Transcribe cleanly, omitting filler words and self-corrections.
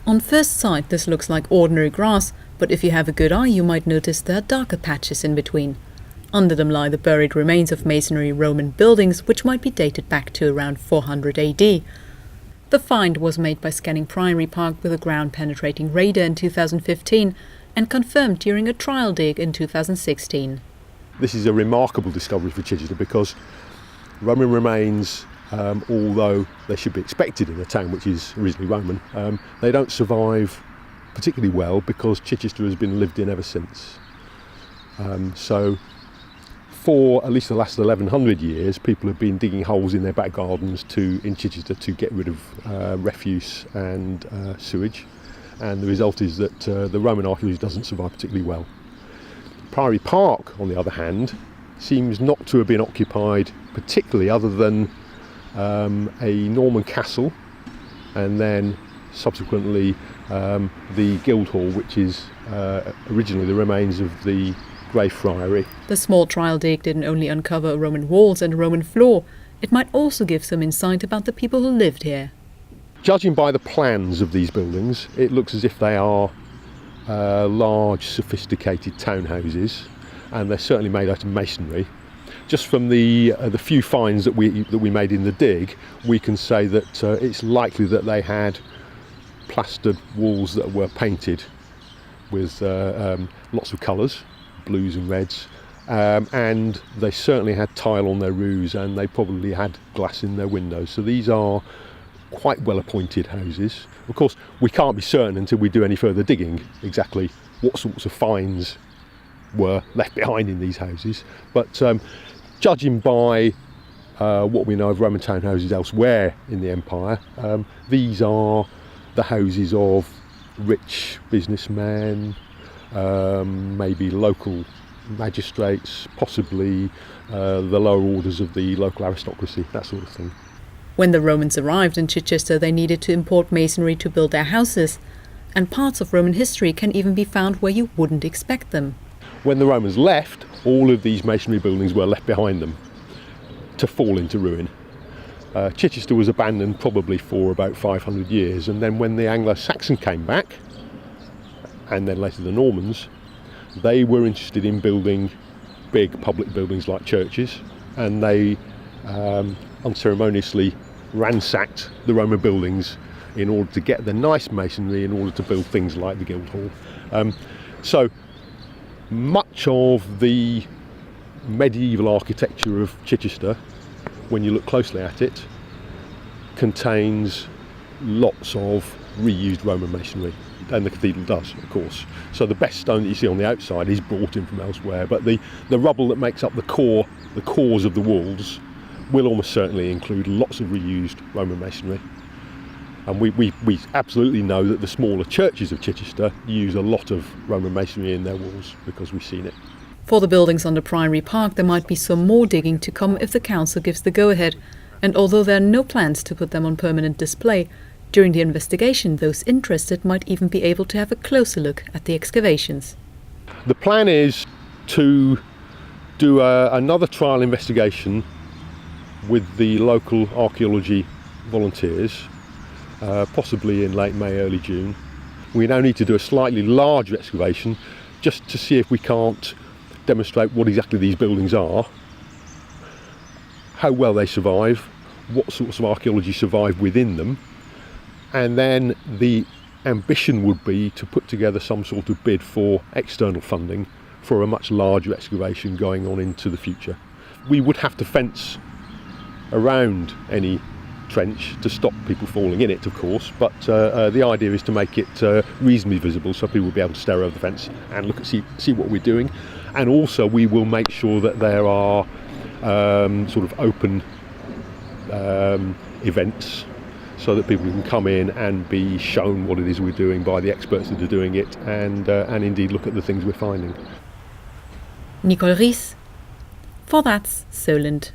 On first sight this looks like ordinary grass, but if you have a good eye you might notice there are darker patches in between. Under them lie the buried remains of masonry Roman buildings which might be dated back to around 400 AD. The find was made by scanning Priory Park with a ground-penetrating radar in 2015 and confirmed during a trial dig in 2016. This is a remarkable discovery for Chichester because Roman remains, although they should be expected in a town which is originally Roman, they don't survive particularly well because Chichester has been lived in ever since. So for at least the last 1100 years people have been digging holes in their back gardens in Chichester to get rid of refuse and sewage, and the result is that the Roman archaeology doesn't survive particularly well. Priory Park, on the other hand, seems not to have been occupied particularly other than a Norman castle and then subsequently the Guildhall, which is originally the remains of the Grey Friary. The small trial dig didn't only uncover Roman walls and a Roman floor, it might also give some insight about the people who lived here. Judging by the plans of these buildings, it looks as if they are large, sophisticated townhouses, and they're certainly made out of masonry. Just from the few finds that we made in the dig, we can say that it's likely that they had plastered walls that were painted with lots of colours, blues and reds, and they certainly had tile on their roofs, and they probably had glass in their windows. So these are quite well appointed houses. Of course, we can't be certain until we do any further digging exactly what sorts of finds were left behind in these houses, but judging by what we know of Roman townhouses elsewhere in the empire, these are the houses of rich businessmen, maybe local magistrates, possibly the lower orders of the local aristocracy, that sort of thing. When the Romans arrived in Chichester, they needed to import masonry to build their houses, and parts of Roman history can even be found where you wouldn't expect them. When the Romans left, all of these masonry buildings were left behind them to fall into ruin. Chichester was abandoned probably for about 500 years, and then when the Anglo-Saxon came back, and then later the Normans, they were interested in building big public buildings like churches, and they unceremoniously ransacked the Roman buildings in order to get the nice masonry in order to build things like the Guildhall. So much of the medieval architecture of Chichester, when you look closely at it, contains lots of reused Roman masonry, and the cathedral does, of course. So the best stone that you see on the outside is brought in from elsewhere, but the rubble that makes up the cores of the walls will almost certainly include lots of reused Roman masonry. And we absolutely know that the smaller churches of Chichester use a lot of Roman masonry in their walls because we've seen it. For the buildings under Priory Park there might be some more digging to come if the council gives the go-ahead, and although there are no plans to put them on permanent display, during the investigation those interested might even be able to have a closer look at the excavations. The plan is to do another trial investigation with the local archaeology volunteers, possibly in late May, early June. We now need to do a slightly larger excavation just to see if we can't demonstrate what exactly these buildings are, how well they survive, what sorts of archaeology survive within them, and then the ambition would be to put together some sort of bid for external funding for a much larger excavation going on into the future. We would have to fence around any trench to stop people falling in it, of course, but the idea is to make it reasonably visible so people will be able to stare over the fence and look at see what we're doing. And also we will make sure that there are sort of open events so that people can come in and be shown what it is we're doing by the experts that are doing it, and indeed look at the things we're finding. Nicole Ris, for That's Solent.